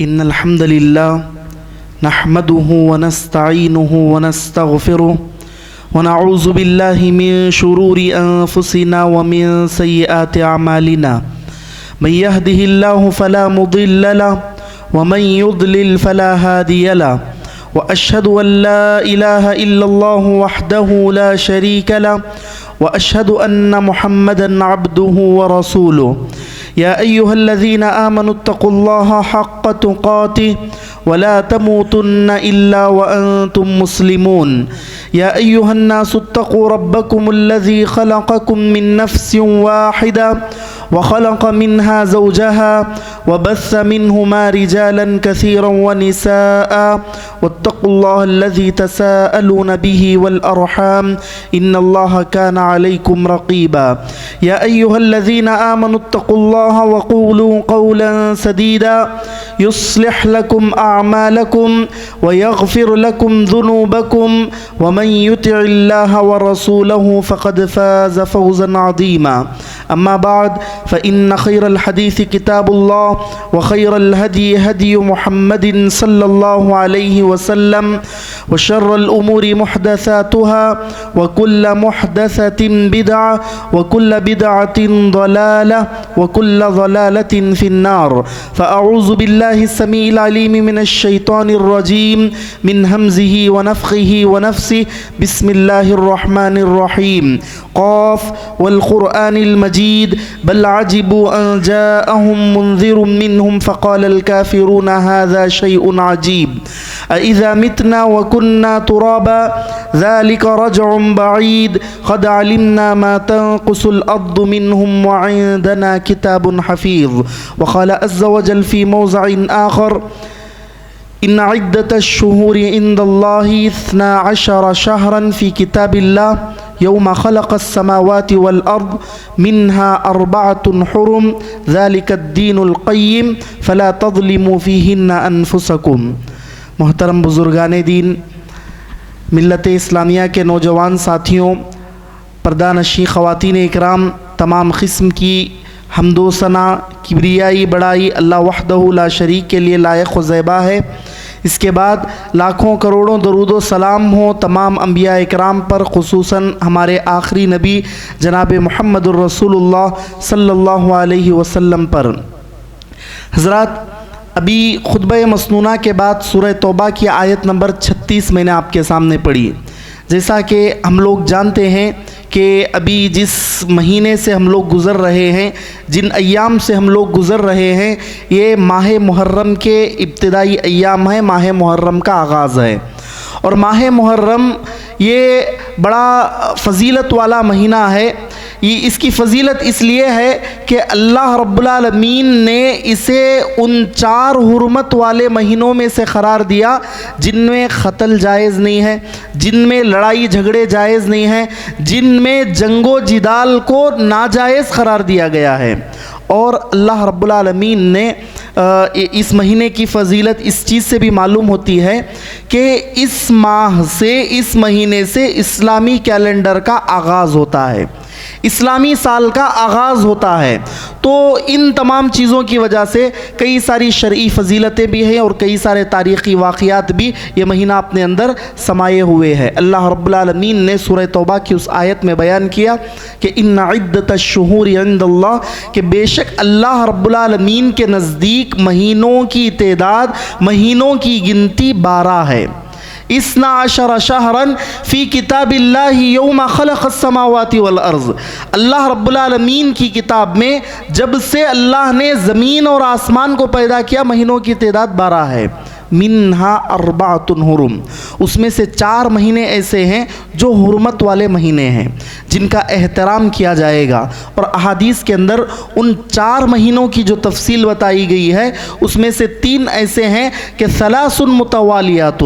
إن الحمد لله نحمده ونستعينه ونستغفره ونعوذ بالله من شرور أنفسنا ومن سيئات أعمالنا من يهده الله فلا مضل له ومن يضلل فلا هادي له وأشهد أن لا إله إلا الله وحده لا شريك له وأشهد أن محمدا عبده ورسوله يا أيها الذين آمنوا اتقوا الله حق تقاته ولا تموتن إلا وأنتم مسلمون يا أيها الناس اتقوا ربكم الذي خلقكم من نفس واحدة وخلق منها زوجها وبث منهما رجالا كثيرا ونساء واتقوا الله الذي تساءلون به والأرحام إن الله كان عليكم رقيبا يا أيها الذين آمنوا اتقوا الله وقولوا قولا سديدا يصلح لكم أعمالكم ويغفر لكم ذنوبكم ومن يطع الله ورسوله فقد فاز فوزا عظيما أما بعد فإن خير الحديث كتاب الله وخير الهدي هدي محمد صلى الله عليه وسلم وشر الأمور محدثاتها وكل محدثة بدعة وكل بدعة ضلالة وكل ضلالة في النار فأعوذ بالله السميع العليم من الشيطان الرجيم من همزه ونفخه ونفسه بسم الله الرحمن الرحيم قاف والقرآن المجيد بل عجبوا أن جاءهم منذر منهم فقال الكافرون هذا شيء عجيب أإذا متنا وكنا ترابا ذلك رجع بعيد قد علمنا ما تنقص الأرض منهم وعندنا كتاب حفيظ وقال عز وجل في موضع آخر إن عدة الشهور عند الله 12 شهرا في كتاب الله يوم خلق السماوات والأرض منها 4 حرم ذلك الدين القيم فلا تظلموا فيهن أنفسكم. محترم بزرگان دین، ملت اسلامیہ کے نوجوان ساتھیوں، پردہ نشین خواتین اکرام، تمام قسم کی حمد و ثنا کبریائی بڑائی اللہ وحدہ لا شریک کے لیے لائق و زیبا ہے۔ اس کے بعد لاکھوں کروڑوں درود و سلام ہوں تمام انبیاء اکرام پر، خصوصاً ہمارے آخری نبی جناب محمد الرسول اللہ صلی اللہ علیہ وسلم پر۔ حضرات، ابھی خطبہ مسنونہ کے بعد سورہ توبہ کی آیت نمبر 36 میں نے آپ کے سامنے پڑھی۔ جیسا کہ ہم لوگ جانتے ہیں کہ ابھی جس مہینے سے ہم لوگ گزر رہے ہیں، جن ایام سے ہم لوگ گزر رہے ہیں، یہ ماہ محرم کے ابتدائی ایام ہیں، ماہ محرم کا آغاز ہے۔ اور ماہ محرم یہ بڑا فضیلت والا مہینہ ہے۔ یہ اس کی فضیلت اس لیے ہے کہ اللہ رب العالمین نے اسے ان 4 حرمت والے مہینوں میں سے قرار دیا جن میں قتل جائز نہیں ہے، جن میں لڑائی جھگڑے جائز نہیں ہیں، جن میں جنگ و جدال کو ناجائز قرار دیا گیا ہے۔ اور اللہ رب العالمین نے اس مہینے کی فضیلت اس چیز سے بھی معلوم ہوتی ہے کہ اس ماہ سے، اس مہینے سے اسلامی کیلنڈر کا آغاز ہوتا ہے، اسلامی سال کا آغاز ہوتا ہے۔ تو ان تمام چیزوں کی وجہ سے کئی ساری شرعی فضیلتیں بھی ہیں اور کئی سارے تاریخی واقعات بھی یہ مہینہ اپنے اندر سمائے ہوئے ہیں۔ اللہ رب العالمین نے سورہ توبہ کی اس آیت میں بیان کیا کہ ان عدت الشہور عند اللہ، کہ بے شک اللہ رب العالمین کے نزدیک مہینوں کی تعداد، مہینوں کی گنتی 12 ہے۔ 12 شہرن فی کتاب اللہ یوم خلق السماوات والارض، اللہ رب العالمین کی کتاب میں جب سے اللہ نے زمین اور آسمان کو پیدا کیا مہینوں کی تعداد 12 ہے۔ منہا 4 حرم، اس میں سے 4 مہینے ایسے ہیں جو حرمت والے مہینے ہیں، جن کا احترام کیا جائے گا۔ اور احادیث کے اندر ان 4 مہینوں کی جو تفصیل بتائی گئی ہے، اس میں سے 3 ایسے ہیں کہ 3 متوالیات،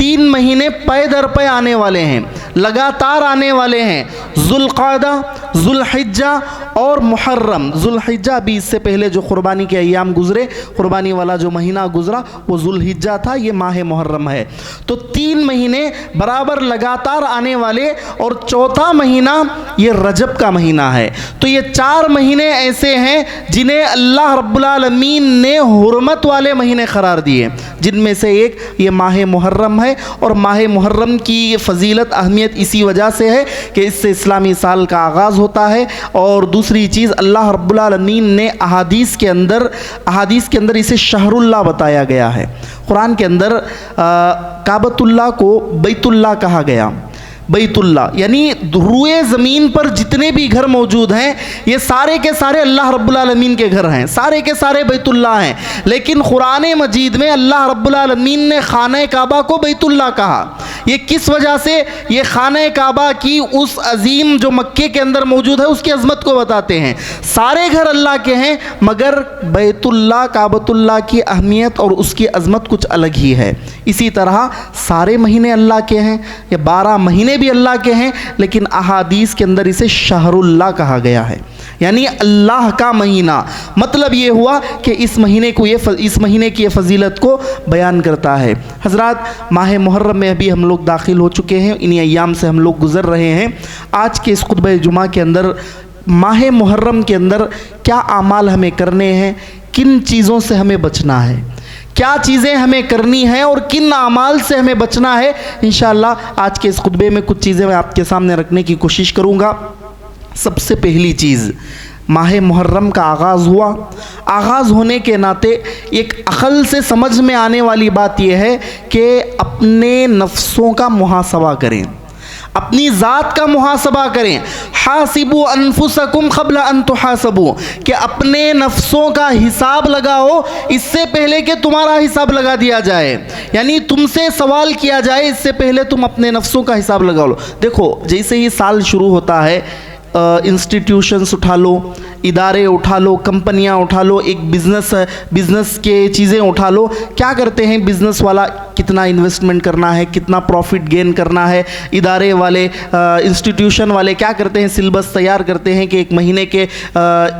3 مہینے پے در پے آنے والے ہیں، لگاتار آنے والے ہیں، ذوالقعدہ، ذوالحجہ اور محرم۔ ذوالحجہ بھی اس سے پہلے جو قربانی کے ایام گزرے، قربانی والا جو مہینہ گزرا وہ ذوالحجہ تھا، یہ ماہ محرم ہے۔ تو 3 مہینے برابر لگاتار آنے والے، اور چوتھا مہینہ یہ رجب کا مہینہ ہے۔ تو یہ 4 مہینے ایسے ہیں جنہیں اللہ رب العالمین نے حرمت والے مہینے قرار دیے، جن میں سے ایک یہ ماہ محرم ہے۔ اور ماہ محرم کی فضیلت، اہمیت اسی وجہ سے ہے کہ اس سے اسلامی سال کا آغاز ہوتا ہے، اور دوسری چیز اللہ رب العالمین نے احادیث کے اندر اسے شہر اللہ بتایا گیا ہے۔ قرآن کے اندر کعبۃ اللہ کو بیت اللہ کہا گیا۔ بیت اللہ یعنی روئے زمین پر جتنے بھی گھر موجود ہیں یہ سارے کے سارے اللہ رب العالمین کے گھر ہیں، سارے کے سارے بیت اللہ ہیں۔ لیکن قرآن مجید میں اللہ رب العالمین نے خانہ کعبہ کو بیت اللہ کہا۔ یہ کس وجہ سے؟ یہ خانہ کعبہ کی اس عظیم جو مکے کے اندر موجود ہے اس کی عظمت کو بتاتے ہیں۔ سارے گھر اللہ کے ہیں، مگر بیت اللہ کعبۃ اللہ کی اہمیت اور اس کی عظمت کچھ الگ ہی ہے۔ اسی طرح سارے مہینے اللہ کے ہیں، یہ 12 مہینے بھی اللہ کے ہیں، لیکن احادیث کے اندر اسے شہر اللہ کہا گیا ہے، یعنی اللہ کا مہینہ۔ مطلب یہ ہوا کہ اس مہینے کی یہ فضیلت کو بیان کرتا ہے۔ حضرات، ماہ محرم میں ابھی ہم لوگ داخل ہو چکے ہیں، انہی ایام سے ہم لوگ گزر رہے ہیں۔ آج کے اس خطبہ جمعہ کے اندر ماہ محرم کے اندر کیا اعمال ہمیں کرنے ہیں، کن چیزوں سے ہمیں بچنا ہے، کیا چیزیں ہمیں کرنی ہیں اور کن اعمال سے ہمیں بچنا ہے، انشاءاللہ آج کے اس خطبے میں کچھ چیزیں میں آپ کے سامنے رکھنے کی کوشش کروں گا۔ سب سے پہلی چیز، ماہ محرم کا آغاز ہوا، آغاز ہونے کے ناطے ایک عقل سے سمجھ میں آنے والی بات یہ ہے کہ اپنے نفسوں کا محاسبہ کریں، اپنی ذات کا محاسبہ کریں۔ حاسبوا انفسکم قبل ان تحاسبوا، کہ اپنے نفسوں کا حساب لگاؤ اس سے پہلے کہ تمہارا حساب لگا دیا جائے، یعنی تم سے سوال کیا جائے اس سے پہلے تم اپنے نفسوں کا حساب لگا لو۔ دیکھو، جیسے ہی سال شروع ہوتا ہے، انسٹیٹیوشنز اٹھا لو، ادارے اٹھا لو، کمپنیاں اٹھا لو، ایک بزنس کے چیزیں اٹھا لو، کیا کرتے ہیں بزنس والا؟ کتنا انویسٹمنٹ کرنا ہے، کتنا پروفٹ گین کرنا ہے۔ ادارے والے، انسٹیٹیوشن والے کیا کرتے ہیں؟ سلیبس تیار کرتے ہیں کہ ایک مہینے کے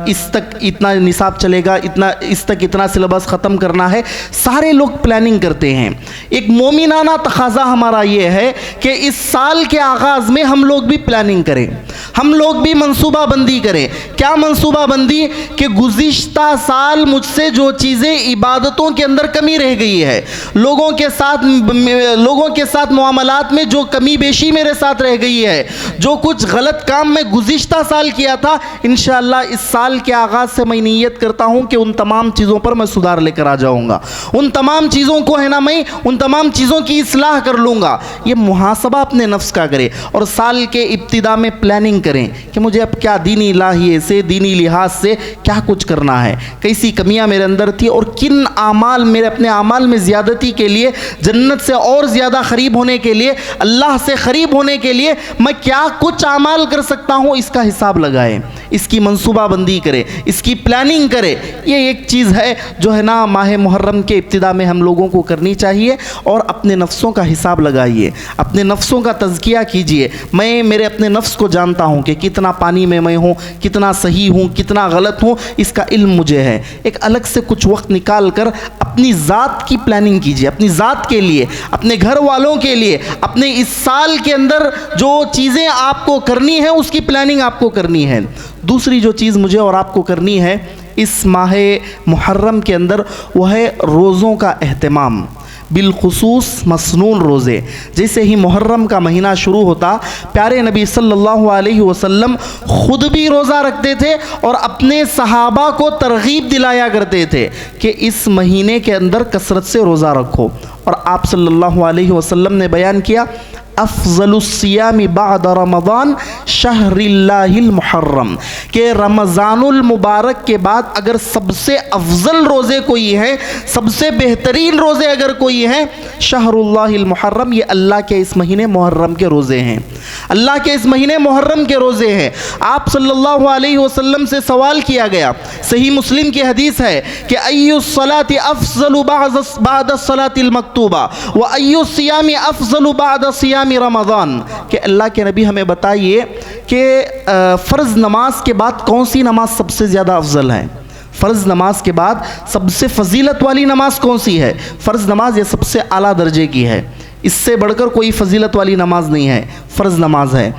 اس تک اتنا نصاب چلے گا، اس تک اتنا سلیبس ختم کرنا ہے، سارے لوگ پلاننگ کرتے ہیں۔ ایک مومنانہ تقاضا ہمارا یہ ہے کہ اس سال کے آغاز میں ہم لوگ بھی پلاننگ کریں، ہم لوگ بھی منصوبہ بندی کریں۔ کیا منصوبہ بندی؟ کہ گزشتہ سال مجھ سے جو چیزیں عبادتوں کے اندر کمی رہ گئی ہے، لوگوں کے ساتھ معاملات میں جو کمی بیشی میرے ساتھ رہ گئی ہے، جو کچھ غلط کام میں گزشتہ سال کیا تھا، انشاءاللہ اس سال کے آغاز سے میں نیت کرتا ہوں کہ ان تمام چیزوں پر میں سدھار لے کر آ جاؤں گا، ان تمام چیزوں کو ہے نا میں ان تمام چیزوں کی اصلاح کر لوں گا۔ یہ محاسبہ اپنے نفس کا کرے، اور سال کے ابتدا میں پلاننگ کریں کہ مجھے اب کیا دینی لاحیے سے، دینی لحاظ سے کیا کچھ کرنا ہے، کیسی کمیاں میرے اندر تھی، اور کن اعمال، میرے اپنے اعمال میں زیادتی کے لیے، جنت سے اور زیادہ قریب ہونے کے لیے، اللہ سے قریب ہونے کے لیے میں کیا کچھ اعمال کر سکتا ہوں، اس کا حساب لگائیں، اس کی منصوبہ بندی کرے، اس کی پلاننگ کرے۔ یہ ایک چیز ہے جو ہے نا ماہ محرم کے ابتدا میں ہم لوگوں کو کرنی چاہیے، اور اپنے نفسوں کا حساب لگائیے، اپنے نفسوں کا تزکیہ کیجئے۔ میں میرے اپنے نفس کو جانتا ہوں کہ کتنا پانی میں ہوں، کتنا صحیح ہوں، کتنا غلط ہوں، اس کا علم مجھے ہے۔ ایک الگ سے کچھ وقت نکال کر اپنی ذات کی پلاننگ کیجئے، اپنی ذات کے لیے، اپنے گھر والوں کے لیے، اپنے اس سال کے اندر جو چیزیں آپ کو کرنی ہے اس کی پلاننگ آپ کو کرنی ہے۔ دوسری جو چیز مجھے اور آپ کو کرنی ہے اس ماہ محرم کے اندر، وہ ہے روزوں کا اہتمام، بالخصوص مسنون روزے۔ جیسے ہی محرم کا مہینہ شروع ہوتا، پیارے نبی صلی اللہ علیہ وسلم خود بھی روزہ رکھتے تھے اور اپنے صحابہ کو ترغیب دلایا کرتے تھے کہ اس مہینے کے اندر کثرت سے روزہ رکھو۔ اور آپ صلی اللہ علیہ وسلم نے بیان کیا، افضل الصیام بعد رمضان شہر اللہ المحرم، کہ رمضان المبارک کے بعد اگر سب سے افضل روزے کوئی ہیں، سب سے بہترین روزے اگر کوئی ہیں، شہر اللہ المحرم، یہ اللہ کے اس مہینے محرم کے روزے ہیں، اللہ کے اس مہینے محرم کے روزے ہیں۔ آپ صلی اللہ علیہ وسلم سے سوال کیا گیا، صحیح مسلم کی حدیث ہے کہ ای الصلاۃ افضل بعد الصلاۃ المکتوبہ و ای الصیام افضل بعد صیام رمضان، کہ اللہ کے نبی ہمیں بتائیے کہ فرض نماز کے بعد کون سی نماز سب سے زیادہ افضل ہے؟ فرض نماز کے بعد سب سے فضیلت والی نماز کون سی ہے؟ فرض نماز یہ سب سے اعلیٰ درجے کی ہے، اس سے بڑھ کر کوئی فضیلت والی نماز نہیں ہے، فرض نماز ہے۔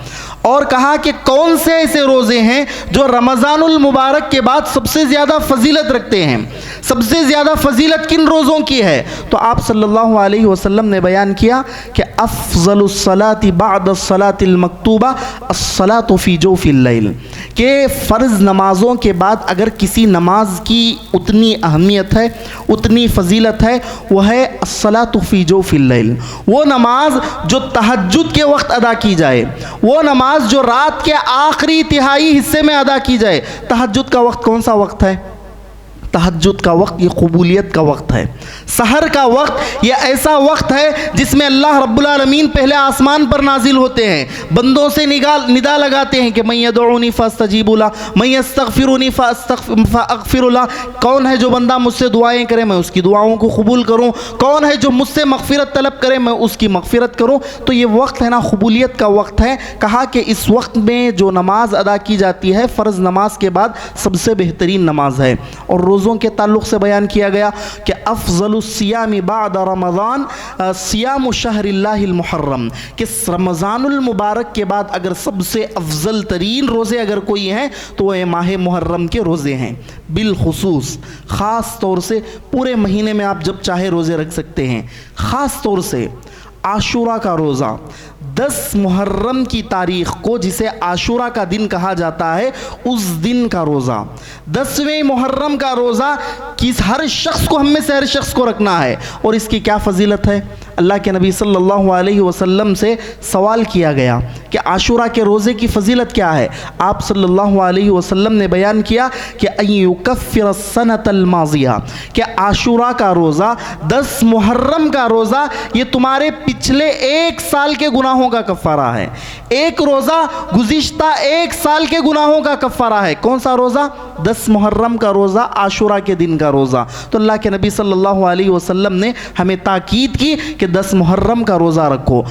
اور کہا کہ کون سے ایسے روزے ہیں جو رمضان المبارک کے بعد سب سے زیادہ فضیلت رکھتے ہیں؟ سب سے زیادہ فضیلت کن روزوں کی ہے؟ تو آپ صلی اللہ علیہ وسلم نے بیان کیا کہ افضل الصلاۃ بعد الصلاۃ المکتوبہ الصلاۃ فی جوف اللیل، کہ فرض نمازوں کے بعد اگر کسی نماز کی اتنی اہمیت ہے، اتنی فضیلت ہے، وہ ہے الصلاۃ فی جوف اللیل، وہ نماز جو تہجد کے وقت ادا کی جائے، وہ نماز جو رات کے آخری تہائی حصے میں ادا کی جائے۔ تہجد کا وقت کون سا وقت ہے؟ تہجد کا وقت یہ قبولیت کا وقت ہے، سحر کا وقت یہ ایسا وقت ہے جس میں اللہ رب العالمین پہلے آسمان پر نازل ہوتے ہیں، بندوں سے ندا لگاتے ہیں کہ من یدعونی فاستجیب لہ، من یستغفرونی فاغفر لہ، کون ہے جو بندہ مجھ سے دعائیں کرے میں اس کی دعاؤں کو قبول کروں، کون ہے جو مجھ سے مغفرت طلب کرے میں اس کی مغفرت کروں۔ تو یہ وقت ہے نا، قبولیت کا وقت ہے۔ کہا کہ اس وقت میں جو نماز ادا کی جاتی ہے فرض نماز کے بعد سب سے بہترین نماز ہے۔ اور روزوں کے تعلق سے بیان کیا گیا کہ افضل الصیام بعد رمضان صیام شہر اللہ المحرم، کہ رمضان المبارک کے بعد اگر سب سے افضل ترین روزے اگر کوئی ہیں تو وہ ماہ محرم کے روزے ہیں، بالخصوص خاص طور سے پورے مہینے میں آپ جب چاہے روزے رکھ سکتے ہیں، خاص طور سے عاشورہ کا روزہ 10 محرم کی تاریخ کو، جسے عاشورہ کا دن کہا جاتا ہے، اس دن کا روزہ 10ویں محرم کا روزہ ہر شخص کو، ہم میں سے ہر شخص کو رکھنا ہے۔ اور اس کی کیا فضیلت ہے؟ اللہ کے نبی صلی اللہ علیہ وسلم سے سوال کیا گیا کہ عاشورہ کے روزے کی فضیلت کیا ہے؟ آپ صلی اللہ علیہ وسلم نے بیان کیا کہ ان یکفر السنۃ الماضیہ، کہ عاشورہ کا روزہ 10 محرم کا روزہ یہ تمہارے پچھلے 1 سال کے گناہوں کا کفارہ ہے۔ ایک روزہ گزشتہ 1 سال کے گناہوں کا کفارہ ہے۔ کون سا روزہ؟ 10 محرم کا روزہ، عاشورہ کے دن کا روزہ۔ تو اللہ کے نبی صلی اللہ علیہ وسلم نے ہمیں تاکید کی کہ 10 محرم کا روزہ رکھو۔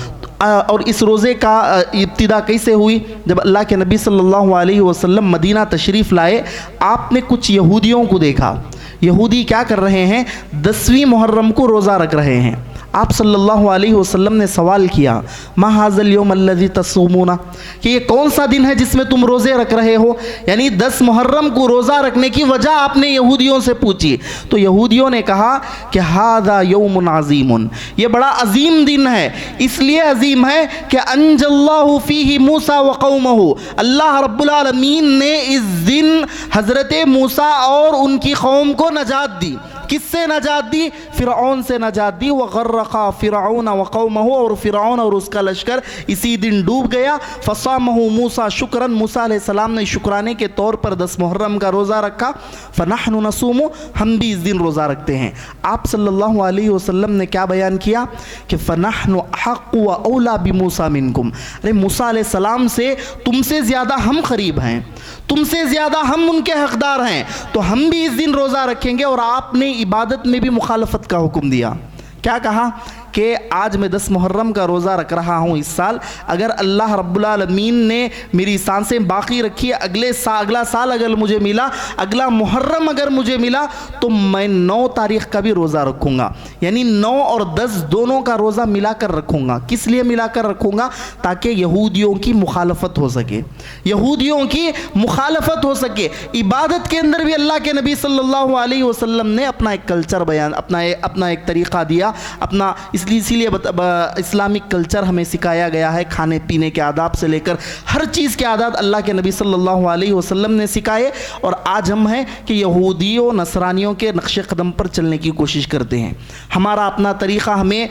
اور اس روزے کا ابتدا کیسے ہوئی؟ جب اللہ کے نبی صلی اللہ علیہ وسلم مدینہ تشریف لائے، آپ نے کچھ یہودیوں کو دیکھا۔ یہودی کیا کر رہے ہیں؟ 10ویں محرم کو روزہ رکھ رہے ہیں۔ آپ صلی اللہ علیہ وسلم نے سوال کیا، ما ھذا اليوم الذی تصومون، کہ یہ کون سا دن ہے جس میں تم روزے رکھ رہے ہو؟ یعنی 10 محرم کو روزہ رکھنے کی وجہ آپ نے یہودیوں سے پوچھی۔ تو یہودیوں نے کہا کہ ھذا یوم عظیم، یہ بڑا عظیم دن ہے، اس لیے عظیم ہے کہ انجى اللہ فیہ موسیٰ وقومہ، اللہ رب العالمین نے اس دن حضرت موسیٰ اور ان کی قوم کو نجات دی۔ کس سے نجات دی؟ فرعون سے نجات دی۔ وغرق فرعون وقومہ، اور فرعون اور اس کا لشکر اسی دن ڈوب گیا۔ فصامہ موسیٰ شکرا، موسیٰ علیہ السلام نے شکرانے کے طور پر 10 محرم کا روزہ رکھا۔ فنحن نصوم، ہم بھی اس دن روزہ رکھتے ہیں۔ آپ صلی اللہ علیہ وسلم نے کیا بیان کیا کہ فنحن احق و اولی بموسیٰ منکم، ارے موسیٰ علیہ السلام سے تم سے زیادہ ہم قریب ہیں، تم سے زیادہ ہم ان کے حقدار ہیں، تو ہم بھی اس دن روزہ رکھیں گے۔ اور آپ نے عبادت میں بھی مخالفت کا حکم دیا۔ کیا کہا کہ آج میں 10 محرم کا روزہ رکھ رہا ہوں اس سال، اگر اللہ رب العالمین نے میری سانسیں باقی رکھی، اگلا سال اگر مجھے ملا، اگلا محرم اگر مجھے ملا، تو میں 9 تاریخ کا بھی روزہ رکھوں گا، یعنی 9 اور 10 دونوں کا روزہ ملا کر رکھوں گا۔ کس لیے ملا کر رکھوں گا؟ تاکہ یہودیوں کی مخالفت ہو سکے، یہودیوں کی مخالفت ہو سکے۔ عبادت کے اندر بھی اللہ کے نبی صلی اللہ علیہ وسلم نے اپنا ایک کلچر بیان، اپنا ایک طریقہ دیا، اپنا اسی لیے اسلامک کلچر ہمیں سکھایا گیا ہے، کھانے پینے کے آداب سے لے کر ہر چیز کے آداب اللہ کے نبی صلی اللہ علیہ وسلم نے سکھائے، اور آج ہم ہیں کہ یہودیوں نصرانیوں کے نقش قدم پر چلنے کی کوشش کرتے ہیں۔ ہمارا اپنا طریقہ ہمیں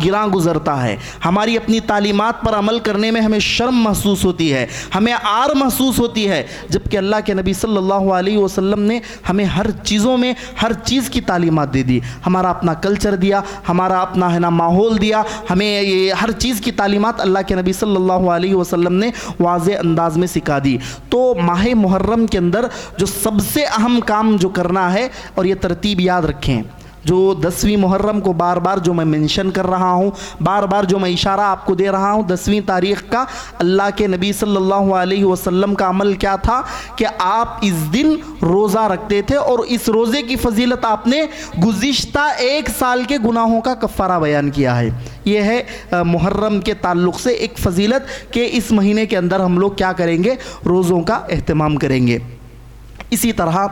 گراں گزرتا ہے، ہماری اپنی تعلیمات پر عمل کرنے میں ہمیں شرم محسوس ہوتی ہے، ہمیں عار محسوس ہوتی ہے، جبکہ اللہ کے نبی صلی اللہ علیہ وسلم نے ہمیں ہر چیزوں میں ہر چیز کی تعلیمات دے دی، ہمارا اپنا کلچر دیا، ہمارا اپنا ہے نا ماحول دیا، ہمیں یہ ہر چیز کی تعلیمات اللہ کے نبی صلی اللہ علیہ وسلم نے واضح انداز میں سکھا دی۔ تو ماہ محرم کے اندر جو سب سے اہم کام جو کرنا ہے، اور یہ ترتیب یاد رکھیں، جو 10ویں محرم کو بار بار جو میں منشن کر رہا ہوں، بار بار جو میں اشارہ آپ کو دے رہا ہوں، 10ویں تاریخ کا اللہ کے نبی صلی اللہ علیہ وسلم کا عمل کیا تھا کہ آپ اس دن روزہ رکھتے تھے، اور اس روزے کی فضیلت آپ نے گزشتہ 1 سال کے گناہوں کا کفارہ بیان کیا ہے۔ یہ ہے محرم کے تعلق سے ایک فضیلت کہ اس مہینے کے اندر ہم لوگ کیا کریں گے، روزوں کا اہتمام کریں گے۔ اسی طرح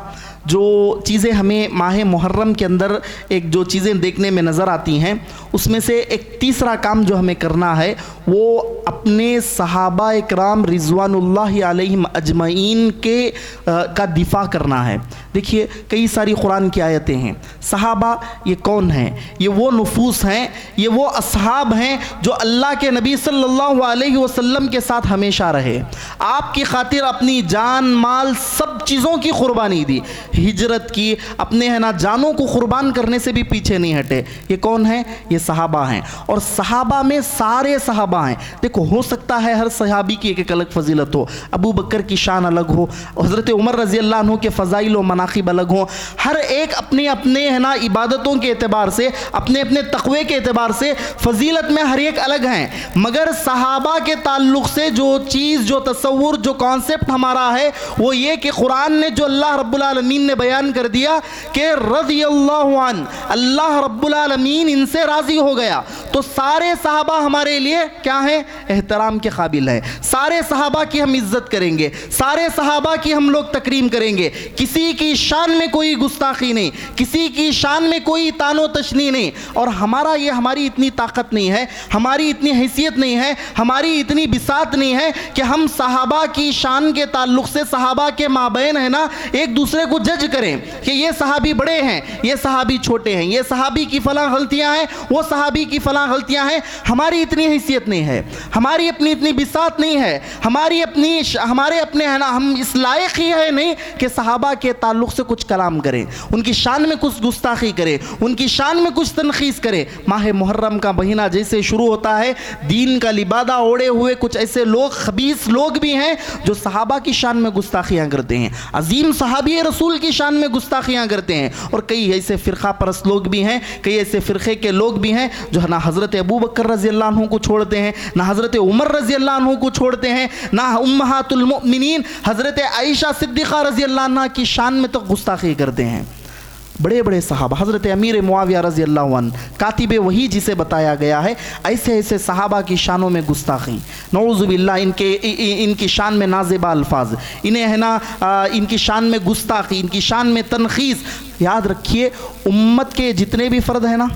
جو چیزیں ہمیں ماہ محرم کے اندر ایک جو چیزیں دیکھنے میں نظر آتی ہیں، اس میں سے ایک تیسرا کام جو ہمیں کرنا ہے وہ اپنے صحابہ اکرام رضوان اللہ علیہم اجمعین کا دفاع کرنا ہے۔ دیکھیے کئی ساری قرآن کی آیتیں ہیں، صحابہ یہ کون ہیں؟ یہ وہ نفوس ہیں، یہ وہ اصحاب ہیں جو اللہ کے نبی صلی اللہ علیہ وسلم کے ساتھ ہمیشہ رہے، آپ کی خاطر اپنی جان مال سب چیزوں کی قربانی دی، ہجرت کی، اپنے ہے نا جانوں کو قربان کرنے سے بھی پیچھے نہیں ہٹے۔ یہ کون ہیں؟ یہ صحابہ ہیں، اور صحابہ میں سارے صحابہ ہیں۔ دیکھو ہو سکتا ہے ہر صحابی کی ایک الگ فضیلت ہو، ابو بکر کی شان الگ ہو، حضرت عمر رضی اللہ عنہ کے فضائل و مناقب الگ ہوں، ہر ایک اپنے اپنے ہے نا عبادتوں کے اعتبار سے، اپنے اپنے تقوی کے اعتبار سے فضیلت میں ہر ایک الگ ہیں، مگر صحابہ کے تعلق سے جو چیز، جو تصور، جو کانسیپٹ ہمارا ہے وہ یہ کہ قرآن نے جو اللہ رب العالمین نے بیان کر دیا کہ رضی اللہ عنہ، اللہ رب العالمین ان سے راضی ہو گیا، تو سارے صحابہ ہمارے لیے کیا ہیں؟ احترام کے قابل ہیں۔ سارے صحابہ کی ہم عزت کریں گے، سارے صحابہ کی ہم لوگ تکریم کریں گے، کسی کی شان میں کوئی گستاخی نہیں، کسی کی شان میں کوئی تان و تشنیع نہیں، اور ہماری اتنی طاقت نہیں ہے، ہماری اتنی حیثیت نہیں ہے، ہماری اتنی بساط نہیں ہے کہ ہم صحابہ کی شان کے تعلق سے صحابہ کے مابین ہے نا ایک دوسرے کو جج کریں کہ یہ صحابی بڑے ہیں، یہ صحابی چھوٹے ہیں، یہ صحابی کی فلاں غلطیاں ہیں، وہ صحابی کی فلاں غلطیاں ہیں۔ ہماری اتنی حیثیت نہیں ہے، ہماری اپنی اتنی بساط نہیں ہے، ہمارے اپنے ہے نا ہم اس لائق ہی ہے نہیں کہ صحابہ کے تعلق سے کچھ کلام کریں، ان کی شان میں کچھ گستاخی کریں، ان کی شان میں کچھ تنقیص کریں۔ ماہ محرم کا مہینہ جیسے شروع ہوتا ہے، دین کا لبادہ اوڑے ہوئے کچھ ایسے لوگ، خبیث لوگ بھی ہیں جو صحابہ کی شان میں گستاخیاں کرتے ہیں، عظیم صحابی رسول کی شان میں گستاخیاں کرتے ہیں، اور کئی ایسے فرقہ پرست لوگ بھی ہیں، کئی ایسے فرقے کے لوگ بھی ہیں جو نہ حضرت ابو بکر رضی اللہ عنہ کو چھوڑتے ہیں، نہ حضرت عمر رضی اللہ عنہ کو چھوڑتے ہیں، نہ امہات المؤمنین حضرت عائشہ صدیقہ رضی اللہ عنہ کی شان میں تو گستاخی کرتے ہیں۔ بڑے بڑے صحابہ، حضرت امیر معاویہ رضی اللہ عنہ کاتب وحی جسے بتایا گیا ہے، ایسے ایسے صحابہ کی شانوں میں گستاخی، نعوذ باللہ، ان کی شان میں نازیبہ الفاظ، انہیں ہے نا ان کی شان میں گستاخی، ان کی شان میں تنقیص۔ یاد رکھیے امت کے جتنے بھی فرد ہیں نا،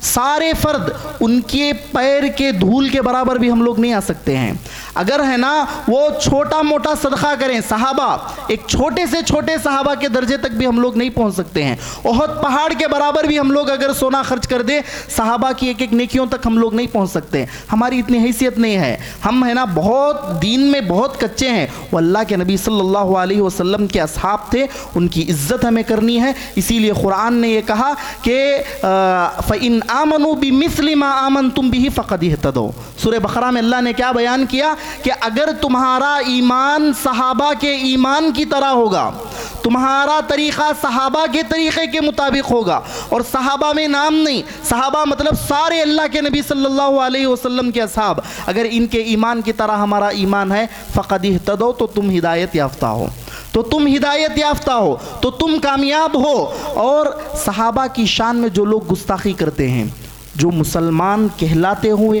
سارے فرد ان کے پیر کے دھول کے برابر بھی ہم لوگ نہیں آ سکتے ہیں۔ اگر ہے نا وہ چھوٹا موٹا صدقہ کریں، صحابہ ایک چھوٹے سے چھوٹے صحابہ کے درجے تک بھی ہم لوگ نہیں پہنچ سکتے ہیں۔ احد پہاڑ کے برابر بھی ہم لوگ اگر سونا خرچ کر دیں، صحابہ کی ایک ایک نیکیوں تک ہم لوگ نہیں پہنچ سکتے، ہماری اتنی حیثیت نہیں ہے، ہم ہے نا بہت دین میں بہت کچے ہیں۔ وہ اللہ کے نبی صلی اللہ علیہ وسلم کے اصحاب تھے، ان کی عزت ہمیں کرنی ہے، اسی لیے قرآن نے یہ کہا کہ فَإِنْ آمَنُوا بِمِثْلِ مَا آمَنْتُمْ بِهِ فَقَدِ اهْتَدَوْا۔ سورہ بقرہ میں اللہ نے کیا بیان کیا کہ اگر تمہارا ایمان صحابہ کے ایمان کی طرح ہوگا، تمہارا طریقہ صحابہ کے طریقے کے مطابق ہوگا، اور صحابہ میں نام نہیں، صحابہ مطلب سارے اللہ کے نبی صلی اللہ علیہ وسلم کے اصحاب، اگر ان کے ایمان کی طرح ہمارا ایمان ہے، فَقَدِ اهْتَدَوْا، تو تم ہدایت یافتہ ہو، تو تم ہدایت یافتہ ہو، تو تم کامیاب ہو۔ اور صحابہ کی شان میں جو لوگ گستاخی کرتے ہیں، جو مسلمان کہلاتے ہوئے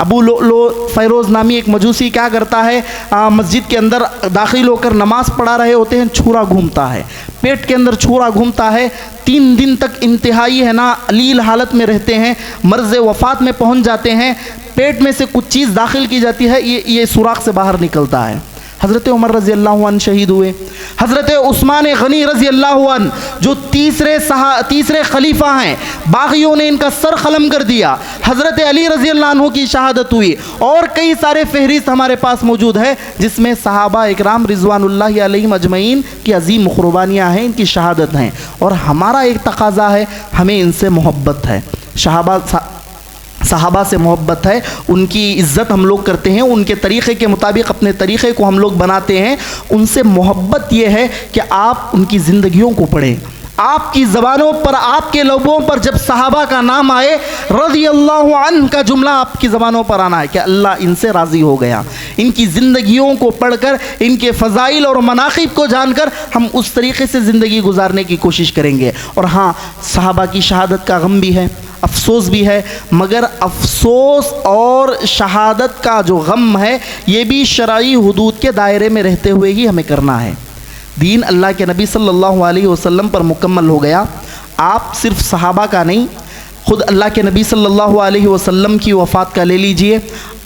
ابو لؤلؤ فیروز نامی ایک مجوسی کیا کرتا ہے، مسجد کے اندر داخل ہو کر نماز پڑھا رہے ہوتے ہیں، چھورا گھومتا ہے، پیٹ کے اندر چھورا گھومتا ہے، 3 دن تک انتہائی ہے نا علیل حالت میں رہتے ہیں، مرض وفات میں پہنچ جاتے ہیں، پیٹ میں سے کچھ چیز داخل کی جاتی ہے، یہ سوراخ سے باہر نکلتا ہے۔ حضرت عمر رضی اللہ عنہ شہید ہوئے، حضرت عثمان غنی رضی اللہ عنہ جو تیسرے خلیفہ ہیں، باغیوں نے ان کا سر قلم کر دیا، حضرت علی رضی اللہ عنہ کی شہادت ہوئی، اور کئی سارے فہرست ہمارے پاس موجود ہے جس میں صحابہ اکرام رضوان اللہ علیہم اجمعین کی عظیم قربانیاں ہیں، ان کی شہادت ہیں، اور ہمارا ایک تقاضا ہے، ہمیں ان سے محبت ہے، صحابہ سے محبت ہے، ان کی عزت ہم لوگ کرتے ہیں، ان کے طریقے کے مطابق اپنے طریقے کو ہم لوگ بناتے ہیں، ان سے محبت یہ ہے کہ آپ ان کی زندگیوں کو پڑھیں، آپ کی زبانوں پر، آپ کے لبوں پر جب صحابہ کا نام آئے، رضی اللہ عنہ کا جملہ آپ کی زبانوں پر آنا ہے کہ اللہ ان سے راضی ہو گیا، ان کی زندگیوں کو پڑھ کر، ان کے فضائل اور مناقب کو جان کر ہم اس طریقے سے زندگی گزارنے کی کوشش کریں گے۔ اور ہاں، صحابہ کی شہادت کا غم بھی ہے، افسوس بھی ہے، مگر افسوس اور شہادت کا جو غم ہے یہ بھی شرعی حدود کے دائرے میں رہتے ہوئے ہی ہمیں کرنا ہے۔ دین اللہ کے نبی صلی اللہ علیہ وسلم پر مکمل ہو گیا، آپ صرف صحابہ کا نہیں، خود اللہ کے نبی صلی اللہ علیہ وسلم کی وفات کا لے لیجئے،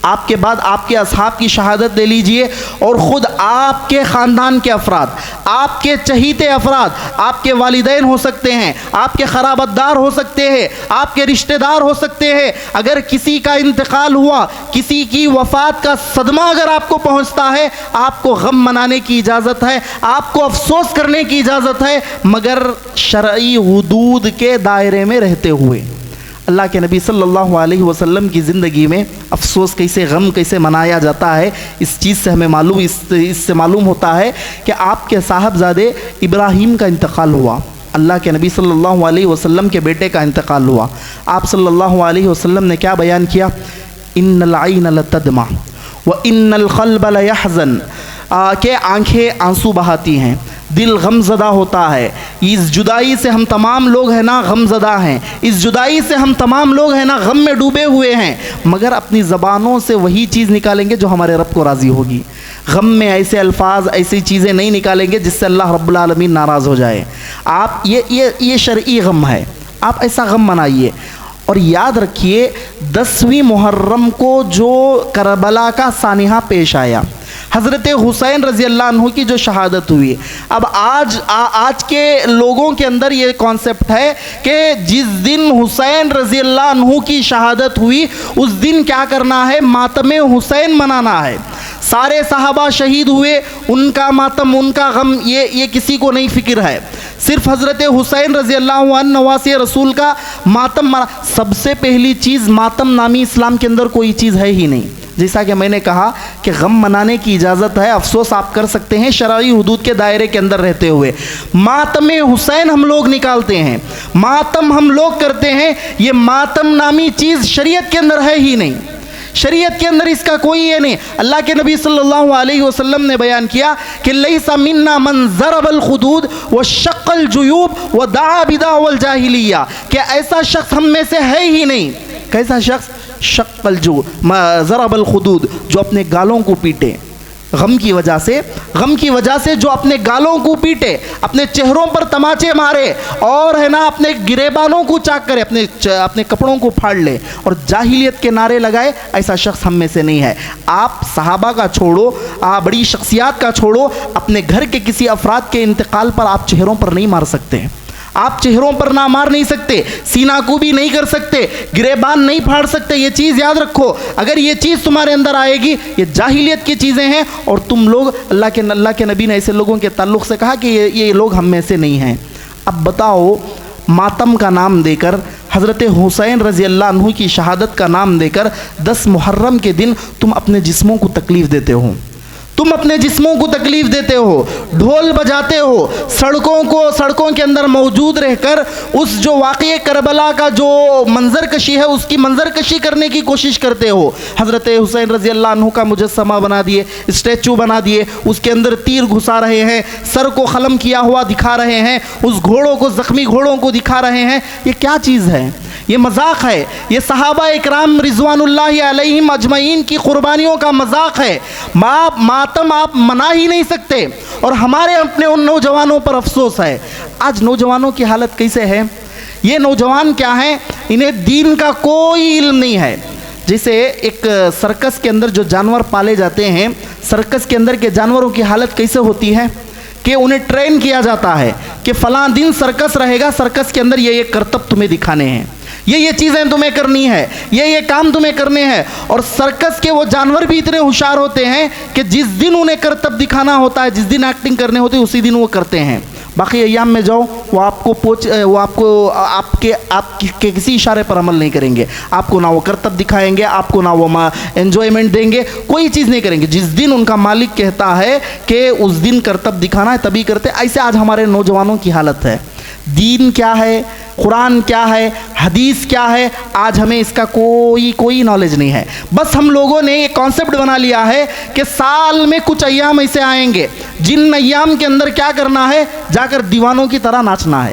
آپ کے بعد آپ کے اصحاب کی شہادت لے لیجئے، اور خود آپ کے خاندان کے افراد، آپ کے چہیتے افراد، آپ کے والدین ہو سکتے ہیں، آپ کے قرابت دار ہو سکتے ہیں، آپ کے رشتہ دار ہو سکتے ہیں، اگر کسی کا انتقال ہوا، کسی کی وفات کا صدمہ اگر آپ کو پہنچتا ہے، آپ کو غم منانے کی اجازت ہے، آپ کو افسوس کرنے کی اجازت ہے، مگر شرعی حدود کے دائرے میں رہتے ہوئے۔ اللہ کے نبی صلی اللہ علیہ وسلم کی زندگی میں افسوس کیسے، غم کیسے منایا جاتا ہے، اس چیز سے ہمیں اس سے معلوم ہوتا ہے کہ آپ کے صاحبزادے ابراہیم کا انتقال ہوا، اللہ کے نبی صلی اللہ علیہ وسلم کے بیٹے کا انتقال ہوا۔ آپ صلی اللہ علیہ وسلم نے کیا بیان کیا؟ ان العین لتدمع وان القلب لیحزن، کہ آنکھیں آنسو بہاتی ہیں، دل غم زدہ ہوتا ہے، اس جدائی سے ہم تمام لوگ ہیں نا غم زدہ ہیں، اس جدائی سے ہم تمام لوگ ہیں نا غم میں ڈوبے ہوئے ہیں، مگر اپنی زبانوں سے وہی چیز نکالیں گے جو ہمارے رب کو راضی ہوگی، غم میں ایسے الفاظ، ایسی چیزیں نہیں نکالیں گے جس سے اللہ رب العالمین ناراض ہو جائے۔ آپ یہ شرعی غم ہے، آپ ایسا غم منائیے، اور یاد رکھیے 10ویں محرم کو جو کربلا کا سانحہ پیش آیا، حضرت حسین رضی اللہ عنہ کی جو شہادت ہوئی، اب آج کے لوگوں کے اندر یہ کانسیپٹ ہے کہ جس دن حسین رضی اللہ عنہ کی شہادت ہوئی اس دن کیا کرنا ہے؟ ماتم حسین منانا ہے، سارے صحابہ شہید ہوئے، ان کا ماتم، ان کا غم، یہ کسی کو نہیں فکر ہے، صرف حضرت حسین رضی اللہ عنہ نواسی رسول کا ماتم منا۔ سب سے پہلی چیز، ماتم نامی اسلام کے اندر کوئی چیز ہے ہی نہیں، جیسا کہ میں نے کہا کہ غم منانے کی اجازت ہے، افسوس آپ کر سکتے ہیں شرعی حدود کے دائرے کے اندر رہتے ہوئے، ماتم حسین ہم لوگ نکالتے ہیں، ماتم ہم لوگ کرتے ہیں، یہ ماتم نامی چیز شریعت کے اندر ہے ہی نہیں، شریعت کے اندر اس کا کوئی یہ نہیں۔ اللہ کے نبی صلی اللہ علیہ وسلم نے بیان کیا کہ لیس منا من ضرب الخدود وشق الجیوب ودعا بدعوى الجاہلیہ، کہ ایسا شخص ہم میں سے ہے ہی نہیں۔ کیسا شخص؟ شق ضرب الخدود، جو اپنے گالوں کو پیٹے، غم کی وجہ سے جو اپنے گالوں کو پیٹے، اپنے چہروں پر تماچے مارے، اور ہے نا اپنے گریبانوں کو چاک کرے، اپنے کپڑوں کو پھاڑ لے اور جاہلیت کے نعرے لگائے، ایسا شخص ہم میں سے نہیں ہے۔ آپ صحابہ کا چھوڑو، بڑی شخصیات کا چھوڑو، اپنے گھر کے کسی افراد کے انتقال پر آپ چہروں پر نہیں مار سکتے، آپ چہروں پر نہ مار نہیں سکتے، سینہ کو بھی نہیں کر سکتے، گریبان نہیں پھاڑ سکتے۔ یہ چیز یاد رکھو، اگر یہ چیز تمہارے اندر آئے گی، یہ جاہلیت کی چیزیں ہیں، اور تم لوگ، اللہ کے نبی نے ایسے لوگوں کے تعلق سے کہا کہ یہ لوگ ہم میں سے نہیں ہیں۔ اب بتاؤ، ماتم کا نام دے کر، حضرت حسین رضی اللہ عنہ کی شہادت کا نام دے کر 10 محرم کے دن تم اپنے جسموں کو تکلیف دیتے ہو، تم اپنے جسموں کو تکلیف دیتے ہو، ڈھول بجاتے ہو، سڑکوں کے اندر موجود رہ کر اس جو واقعہ کربلا کا جو منظر کشی ہے اس کی منظر کشی کرنے کی کوشش کرتے ہو۔ حضرت حسین رضی اللہ عنہ کا مجسمہ بنا دیے، اسٹیچو بنا دیے، اس کے اندر تیر گھسا رہے ہیں، سر کو قلم کیا ہوا دکھا رہے ہیں، اس گھوڑوں کو، زخمی گھوڑوں کو دکھا رہے ہیں۔ یہ کیا چیز ہے؟ یہ مذاق ہے، یہ صحابہ اکرام رضوان اللہ علیہم اجمعین کی قربانیوں کا مذاق ہے۔ ماتم آپ منا ہی نہیں سکتے، اور ہمارے اپنے ان نوجوانوں پر افسوس ہے۔ آج نوجوانوں کی حالت کیسے ہے؟ یہ نوجوان کیا ہیں؟ انہیں دین کا کوئی علم نہیں ہے۔ جیسے ایک سرکس کے اندر جو جانور پالے جاتے ہیں، سرکس کے اندر کے جانوروں کی حالت کیسے ہوتی ہے کہ انہیں ٹرین کیا جاتا ہے کہ فلاں دن سرکس رہے گا، سرکس کے اندر یہ کرتب تمہیں دکھانے ہیں، یہ چیزیں تمہیں کرنی ہے، یہ کام تمہیں کرنے ہیں۔ اور سرکس کے وہ جانور بھی اتنے ہوشیار ہوتے ہیں کہ جس دن انہیں کرتب دکھانا ہوتا ہے، جس دن ایکٹنگ کرنے ہوتی ہے، اسی دن وہ کرتے ہیں۔ باقی ایام میں جاؤ، وہ آپ کے کسی اشارے پر عمل نہیں کریں گے، آپ کو نہ وہ کرتب دکھائیں گے، آپ کو نہ وہ انجوائمنٹ دیں گے، کوئی چیز نہیں کریں گے۔ جس دن ان کا مالک کہتا ہے کہ اس دن کرتب دکھانا ہے تبھی کرتے۔ ایسے آج ہمارے نوجوانوں کی حالت ہے۔ دین کیا ہے، قرآن کیا ہے، حدیث کیا ہے، آج ہمیں اس کا کوئی نالج نہیں ہے۔ بس ہم لوگوں نے یہ کانسیپٹ بنا لیا ہے کہ سال میں کچھ ایام ایسے آئیں گے جن ایام کے اندر کیا کرنا ہے، جا کر دیوانوں کی طرح ناچنا ہے۔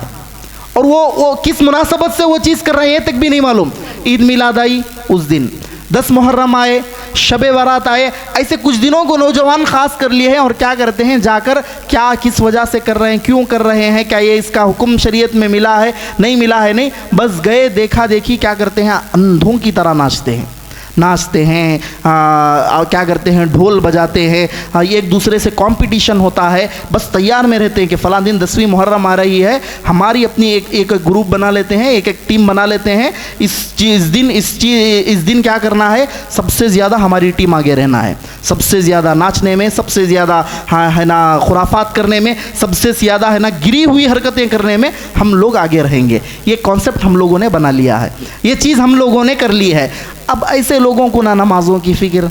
اور وہ کس مناسبت سے وہ چیز کر رہے ہیں یہ تک بھی نہیں معلوم۔ عید میلاد آئی اس دن، 10 محرم آئے، شب برات آئے، ایسے کچھ دنوں کو نوجوان خاص کر لیے ہیں، اور کیا کرتے ہیں جا کر، کیا کس وجہ سے کر رہے ہیں، کیوں کر رہے ہیں، کیا یہ اس کا حکم شریعت میں ملا ہے، نہیں ملا ہے، نہیں، بس گئے دیکھا دیکھی کیا کرتے ہیں، اندھوں کی طرح ناچتے ہیں، کیا کرتے ہیں، ڈھول بجاتے ہیں، ایک دوسرے سے کمپٹیشن ہوتا ہے، بس تیار میں رہتے ہیں کہ فلاں دن 10ویں محرم آ رہی ہے، ہماری اپنی ایک گروپ بنا لیتے ہیں، ایک ٹیم بنا لیتے ہیں، اس دن کیا کرنا ہے، سب سے زیادہ ہماری ٹیم آگے رہنا ہے، سب سے زیادہ ناچنے میں، سب سے زیادہ ہے نا خرافات کرنے میں، سب سے زیادہ ہے نا گری ہوئی حرکتیں کرنے میں ہم لوگ آگے رہیں گے۔ یہ کانسیپٹ ہم لوگوں نے بنا لیا ہے، یہ چیز ہم لوگوں نے کر لی ہے۔ اب ایسے لوگوں کو نہ نمازوں کی فکر،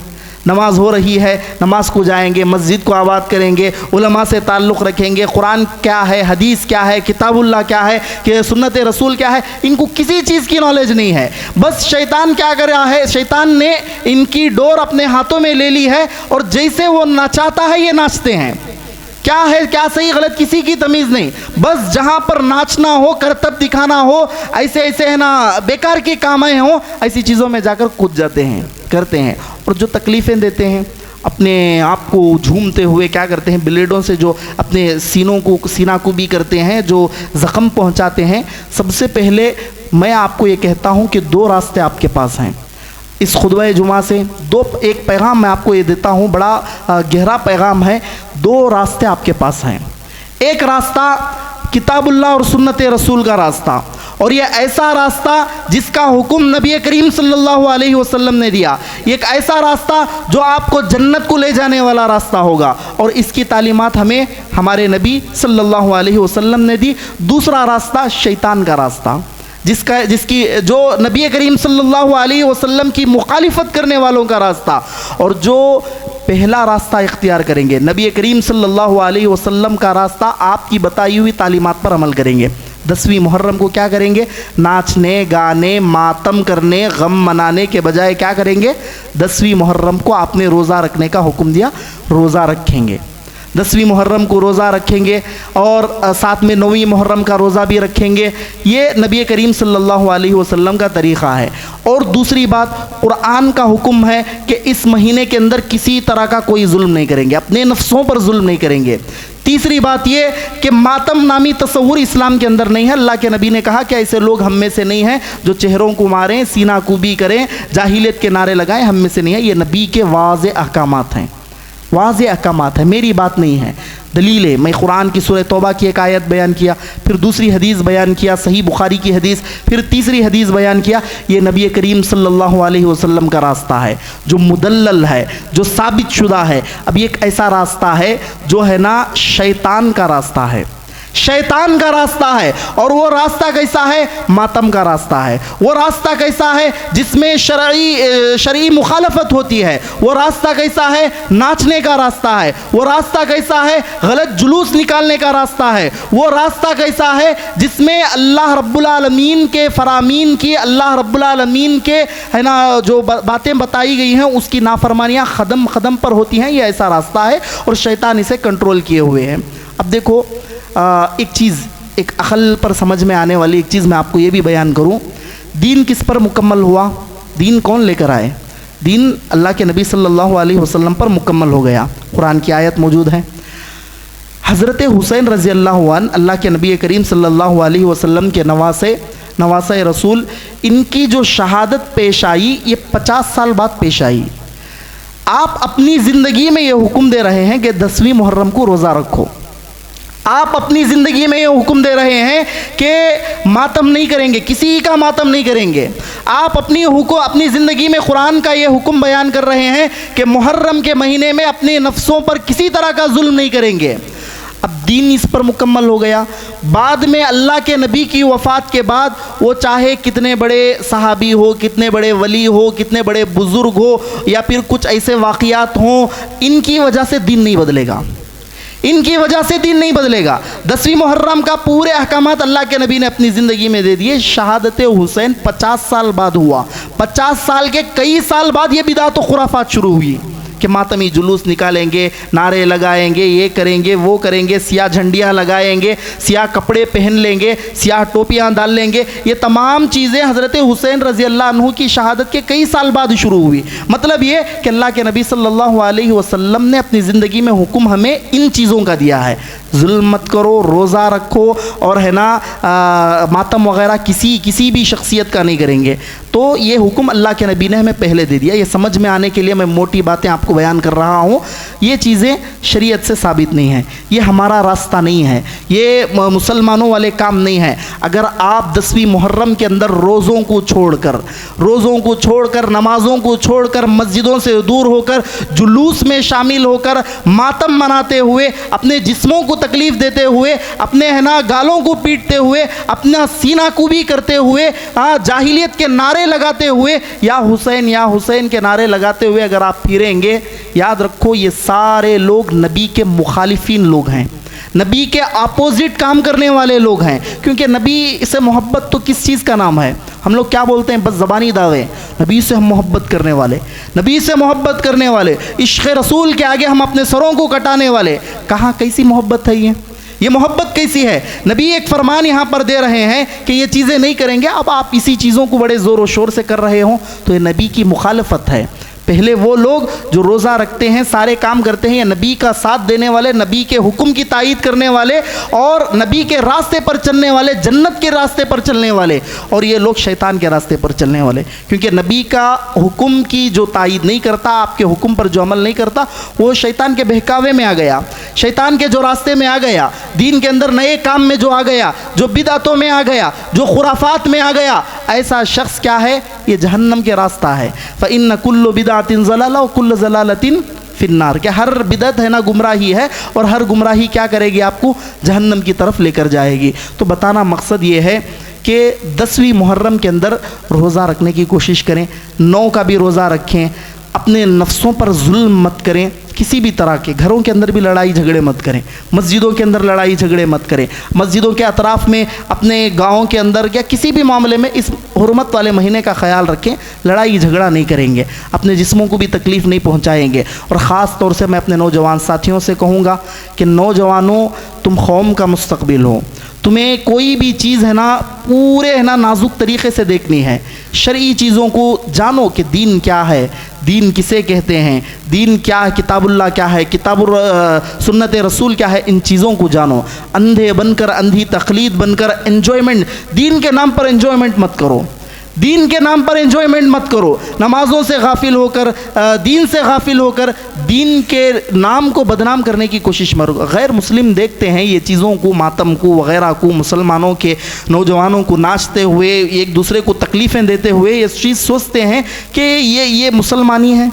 نماز ہو رہی ہے، نماز کو جائیں گے، مسجد کو آباد کریں گے، علماء سے تعلق رکھیں گے، قرآن کیا ہے، حدیث کیا ہے، کتاب اللہ کیا ہے، کہ سنت رسول کیا ہے، ان کو کسی چیز کی نالج نہیں ہے۔ بس شیطان کیا کر رہا ہے، شیطان نے ان کی ڈور اپنے ہاتھوں میں لے لی ہے، اور جیسے وہ نچاتا ہے یہ ناچتے ہیں۔ کیا ہے، کیا صحیح غلط کسی کی تمیز نہیں، بس جہاں پر ناچنا ہو، کرتب دکھانا ہو، ایسے ہے نا بیکار کے کامیں ہوں، ایسی چیزوں میں جا کر کود جاتے ہیں، کرتے ہیں۔ اور جو تکلیفیں دیتے ہیں، اپنے آپ کو جھومتے ہوئے کیا کرتے ہیں، بلیڈوں سے جو اپنے سینہ کو بھی کرتے ہیں، جو زخم پہنچاتے ہیں۔ سب سے پہلے میں آپ کو یہ کہتا ہوں کہ 2 راستے آپ کے پاس ہیں اس خطبہ جمعہ سے، ایک پیغام میں آپ کو یہ دیتا ہوں، بڑا گہرا پیغام ہے۔ 2 راستے آپ کے پاس ہیں۔ ایک راستہ کتاب اللہ اور سنت رسول کا راستہ، اور یہ ایسا راستہ جس کا حکم نبی کریم صلی اللہ علیہ وسلم نے دیا، یہ ایک ایسا راستہ جو آپ کو جنت کو لے جانے والا راستہ ہوگا، اور اس کی تعلیمات ہمیں ہمارے نبی صلی اللہ علیہ وسلم نے دی۔ دوسرا راستہ شیطان کا راستہ، جو نبی کریم صلی اللہ علیہ وسلم کی مخالفت کرنے والوں کا راستہ، اور جو پہلا راستہ اختیار کریں گے نبی کریم صلی اللہ علیہ وسلم کا راستہ، آپ کی بتائی ہوئی تعلیمات پر عمل کریں گے۔ 10ویں محرم کو کیا کریں گے، ناچنے گانے ماتم کرنے غم منانے کے بجائے کیا کریں گے، 10ویں محرم کو آپ نے روزہ رکھنے کا حکم دیا، روزہ رکھیں گے۔ 10ویں محرم کو روزہ رکھیں گے، اور ساتھ میں 9ویں محرم کا روزہ بھی رکھیں گے۔ یہ نبی کریم صلی اللہ علیہ وسلم کا طریقہ ہے۔ اور دوسری بات، قرآن کا حکم ہے کہ اس مہینے کے اندر کسی طرح کا کوئی ظلم نہیں کریں گے، اپنے نفسوں پر ظلم نہیں کریں گے۔ تیسری بات یہ کہ ماتم نامی تصور اسلام کے اندر نہیں ہے۔ اللہ کے نبی نے کہا کہ ایسے لوگ ہم میں سے نہیں ہیں جو چہروں کو ماریں، سینہ کوبی کریں، جاہلیت کے نعرے لگائیں، ہم میں سے نہیں ہے۔ یہ نبی کے واضح احکامات ہیں، واضح احکامات ہیں، میری بات نہیں ہے، دلیل ہے۔ میں قرآن کی سورہ توبہ کی ایک آیت بیان کیا، پھر دوسری حدیث بیان کیا، صحیح بخاری کی حدیث، پھر تیسری حدیث بیان کیا۔ یہ نبی کریم صلی اللہ علیہ وسلم کا راستہ ہے جو مدلل ہے، جو ثابت شدہ ہے۔ اب یہ ایک ایسا راستہ ہے جو ہے نا شیطان کا راستہ ہے، شیطان کا راستہ ہے۔ اور وہ راستہ کیسا ہے، ماتم کا راستہ ہے۔ وہ راستہ کیسا ہے جس میں شرعی مخالفت ہوتی ہے۔ وہ راستہ کیسا ہے، ناچنے کا راستہ ہے۔ وہ راستہ کیسا ہے، غلط جلوس نکالنے کا راستہ ہے۔ وہ راستہ کیسا ہے جس میں اللہ رب العالمین کے فرامین کی، اللہ رب العالمین کے ہے نا جو باتیں بتائی گئی ہیں اس کی نافرمانیاں قدم قدم پر ہوتی ہیں۔ یہ ایسا راستہ ہے اور شیطان اسے کنٹرول کیے ہوئے ہیں۔ اب دیکھو ایک چیز، ایک عقل پر سمجھ میں آنے والی ایک چیز میں آپ کو یہ بھی بیان کروں۔ دین کس پر مکمل ہوا؟ دین کون لے کر آئے؟ دین اللہ کے نبی صلی اللہ علیہ وسلم پر مکمل ہو گیا۔ قرآن کی آیت موجود ہے۔ حضرت حسین رضی اللہ عنہ اللہ کے نبی کریم صلی اللہ علیہ وسلم کے نواسہ رسول، ان کی جو شہادت پیش آئی یہ 50 سال بعد پیش آئی۔ آپ اپنی زندگی میں یہ حکم دے رہے ہیں کہ 10ویں محرم کو روزہ رکھو۔ آپ اپنی زندگی میں یہ حکم دے رہے ہیں کہ ماتم نہیں کریں گے، کسی کا ماتم نہیں کریں گے۔ آپ اپنی زندگی میں قرآن کا یہ حکم بیان کر رہے ہیں کہ محرم کے مہینے میں اپنے نفسوں پر کسی طرح کا ظلم نہیں کریں گے۔ اب دین اس پر مکمل ہو گیا۔ بعد میں اللہ کے نبی کی وفات کے بعد وہ چاہے کتنے بڑے صحابی ہو، کتنے بڑے ولی ہو، کتنے بڑے بزرگ ہو، یا پھر کچھ ایسے واقعات ہوں، ان کی وجہ سے دین نہیں بدلے گا، ان کی وجہ سے دین نہیں بدلے گا۔ 10ویں محرم کا پورے احکامات اللہ کے نبی نے اپنی زندگی میں دے دیے۔ شہادت حسین 50 سال بعد ہوا۔ 50 سال کے کئی سال بعد یہ بدعت و خرافات شروع ہوئی کہ ماتمی جلوس نکالیں گے، نعرے لگائیں گے، یہ کریں گے، وہ کریں گے، سیاہ جھنڈیاں لگائیں گے، سیاہ کپڑے پہن لیں گے، سیاہ ٹوپیاں ڈال لیں گے۔ یہ تمام چیزیں حضرت حسین رضی اللہ عنہ کی شہادت کے کئی سال بعد شروع ہوئی۔ مطلب یہ کہ اللہ کے نبی صلی اللہ علیہ وسلم نے اپنی زندگی میں حکم ہمیں ان چیزوں کا دیا ہے۔ ظلم مت کرو، روزہ رکھو، اور ہے نا ماتم وغیرہ کسی بھی شخصیت کا نہیں کریں گے۔ تو یہ حکم اللہ کے نبی نے ہمیں پہلے دے دیا۔ یہ سمجھ میں آنے کے لیے میں موٹی باتیں آپ کو بیان کر رہا ہوں۔ یہ چیزیں شریعت سے ثابت نہیں ہیں، یہ ہمارا راستہ نہیں ہے، یہ مسلمانوں والے کام نہیں ہیں۔ اگر آپ 10ویں محرم کے اندر روزوں کو چھوڑ کر نمازوں کو چھوڑ کر مسجدوں سے دور ہو کر جلوس میں شامل ہو کر ماتم مناتے ہوئے، اپنے جسموں کو تکلیف دیتے ہوئے، اپنے ہے نا گالوں کو پیٹتے ہوئے، اپنا سینہ کوبی کرتے ہوئے، جاہلیت کے نعرے لگاتے ہوئے، یا حسین کے نعرے لگاتے ہوئے اگر آپ پھریں گے، یاد رکھو یہ سارے لوگ نبی کے مخالفین لوگ ہیں، نبی کے اپوزٹ کام کرنے والے لوگ ہیں۔ کیونکہ نبی سے محبت تو کس چیز کا نام ہے؟ ہم لوگ کیا بولتے ہیں؟ بس زبانی دعوے۔ نبی سے ہم محبت کرنے والے، عشق رسول کے آگے ہم اپنے سروں کو کٹانے والے۔ کہاں کیسی محبت ہے یہ محبت کیسی ہے؟ نبی ایک فرمان یہاں پر دے رہے ہیں کہ یہ چیزیں نہیں کریں گے، اب آپ اسی چیزوں کو بڑے زور و شور سے کر رہے ہوں تو یہ نبی کی مخالفت ہے۔ پہلے وہ لوگ جو روزہ رکھتے ہیں، سارے کام کرتے ہیں، یا نبی کا ساتھ دینے والے، نبی کے حکم کی تائید کرنے والے، اور نبی کے راستے پر چلنے والے، جنت کے راستے پر چلنے والے، اور یہ لوگ شیطان کے راستے پر چلنے والے۔ کیونکہ نبی کا حکم کی جو تائید نہیں کرتا، آپ کے حکم پر جو عمل نہیں کرتا، وہ شیطان کے بہکاوے میں آ گیا، شیطان کے جو راستے میں آ گیا، دین کے اندر نئے کام میں جو آ گیا، جو بدعتوں میں آ گیا، جو خرافات میں آ گیا، ایسا شخص کیا ہے؟ یہ جہنم کے راستہ ہے۔ فَإِنَّ كُلُّ بِدْعَةٍ ضَلَالَةٍ وَكُلُّ ضَلَالَةٍ فِي النَّارِ، کہ ہر بدعت ہے نا گمراہی ہے، اور ہر گمراہی کیا کرے گی؟ آپ کو جہنم کی طرف لے کر جائے گی۔ تو بتانا مقصد یہ ہے کہ 10ویں محرم کے اندر روزہ رکھنے کی کوشش کریں، 9 کا بھی روزہ رکھیں، اپنے نفسوں پر ظلم مت کریں، کسی بھی طرح کے، گھروں کے اندر بھی لڑائی جھگڑے مت کریں، مسجدوں کے اندر لڑائی جھگڑے مت کریں، مسجدوں کے اطراف میں، اپنے گاؤں کے اندر یا کسی بھی معاملے میں اس حرمت والے مہینے کا خیال رکھیں، لڑائی جھگڑا نہیں کریں گے، اپنے جسموں کو بھی تکلیف نہیں پہنچائیں گے۔ اور خاص طور سے میں اپنے نوجوان ساتھیوں سے کہوں گا کہ نوجوانوں، تم قوم کا مستقبل ہو، تمہیں کوئی بھی چیز ہے نا پورے ہے نا نازک طریقے سے دیکھنی ہے، شرعی چیزوں کو جانو کہ دین کیا ہے، دین کسے کہتے ہیں، دین کیا ہے، کتاب اللہ کیا ہے، سنت رسول کیا ہے، ان چیزوں کو جانو۔ اندھے بن کر، اندھی تقلید بن کر انجوائمنٹ، دین کے نام پر انجوائمنٹ مت کرو، دین کے نام پر انجوائمنٹ مت کرو، نمازوں سے غافل ہو کر، دین سے غافل ہو کر، دین کے نام کو بدنام کرنے کی کوشش مت کرو۔ غیر مسلم دیکھتے ہیں یہ چیزوں کو، ماتم کو وغیرہ کو، مسلمانوں کے نوجوانوں کو ناچتے ہوئے، ایک دوسرے کو تکلیفیں دیتے ہوئے، یہ چیز سوچتے ہیں کہ یہ مسلمانی ہے،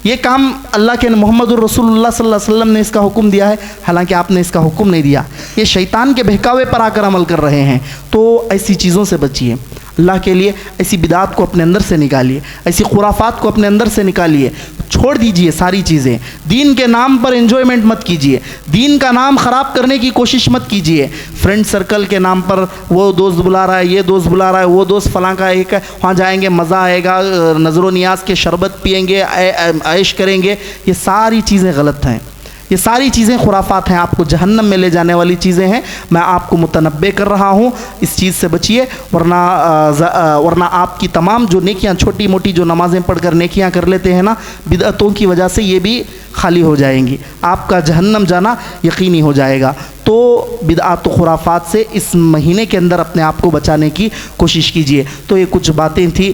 یہ کام اللہ کے محمد الرسول اللہ صلی اللہ علیہ وسلم نے اس کا حکم دیا ہے، حالانکہ آپ نے اس کا حکم نہیں دیا، یہ شیطان کے بہکاوے پر آ کر عمل کر رہے ہیں۔ تو ایسی چیزوں سے بچیے، اللہ کے لیے ایسی بدعات کو اپنے اندر سے نکالیے، ایسی خرافات کو اپنے اندر سے نکالیے، چھوڑ دیجئے ساری چیزیں، دین کے نام پر انجوائمنٹ مت کیجئے، دین کا نام خراب کرنے کی کوشش مت کیجئے، فرینڈ سرکل کے نام پر وہ دوست بلا رہا ہے، یہ دوست بلا رہا ہے، وہ دوست فلاں کا ایک ہے، وہاں جائیں گے مزہ آئے گا، نظر و نیاز کے شربت پئیں گے، عیش کریں گے، یہ ساری چیزیں غلط ہیں، یہ ساری چیزیں خرافات ہیں، آپ کو جہنم میں لے جانے والی چیزیں ہیں. میں آپ کو متنبہ کر رہا ہوں، اس چیز سے بچیے، ورنہ آپ کی تمام جو نیکیاں، چھوٹی موٹی جو نمازیں پڑھ کر نیکیاں کر لیتے ہیں نا، بدعتوں کی وجہ سے یہ بھی خالی ہو جائیں گی، آپ کا جہنم جانا یقینی ہو جائے گا. تو بدعات و خرافات سے اس مہینے کے اندر اپنے آپ کو بچانے کی کوشش کیجیے. تو یہ کچھ باتیں تھیں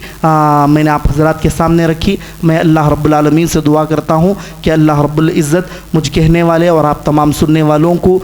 میں نے آپ حضرات کے سامنے رکھی. میں اللہ رب العالمین سے دعا کرتا ہوں کہ اللہ رب العزت مجھ کہنے والے اور آپ تمام سننے والوں کو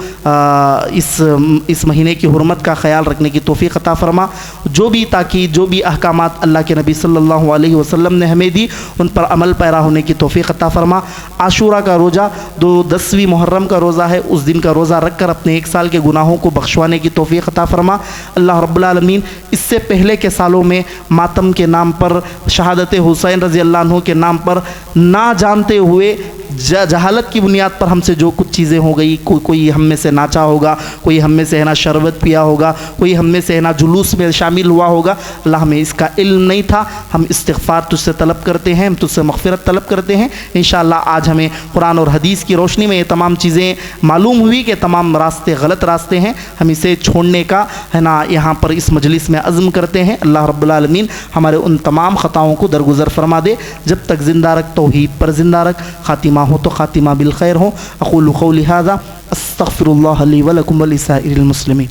اس مہینے کی حرمت کا خیال رکھنے کی توفیق عطا فرما. جو بھی تاکید، جو بھی احکامات اللہ کے نبی صلی اللہ علیہ وسلم نے ہمیں دی، ان پر عمل پیرا ہونے کی توفیق عطا فرما. عاشورہ کا روزہ 10ویں محرم کا روزہ ہے، اس دن کا روزہ رکھ کر اپنے 1 سال کے گناہوں کو بخشوانے کی توفیق عطا فرما. اللہ رب العالمین اس سے پہلے کے سالوں میں ماتم کے نام پر، شہادت حسین رضی اللہ عنہ کے نام پر، نہ جانتے ہوئے جہالت کی بنیاد پر ہم سے جو کچھ چیزیں ہو گئی، کوئی ہم میں سے ناچا ہوگا، کوئی ہم میں سے ہے نا شربت پیا ہوگا، کوئی ہم میں سے ہے نا جلوس میں شامل ہوا ہوگا. اللہ ہمیں اس کا علم نہیں تھا. ہم استغفار تجھ سے طلب کرتے ہیں، ہم تجھ سے مغفرت طلب کرتے ہیں. انشاءاللہ آج ہمیں قرآن اور حدیث کی روشنی میں یہ تمام چیزیں معلوم ہوئی کہ تمام راستے غلط راستے ہیں. ہم اسے چھوڑنے کا ہے نا یہاں پر اس مجلس میں عزم کرتے ہیں. اللہ رب العالمین ہمارے ان تمام خطاؤں کو درگزر فرما دے. جب تک زندہ رکھ، توحید پر زندہ رکھ. خاتمہ ہو تو خاتمہ بالخیر ہو. اقول قولی ھذا استغفر اللہ لی ولکم ولسائر المسلمین.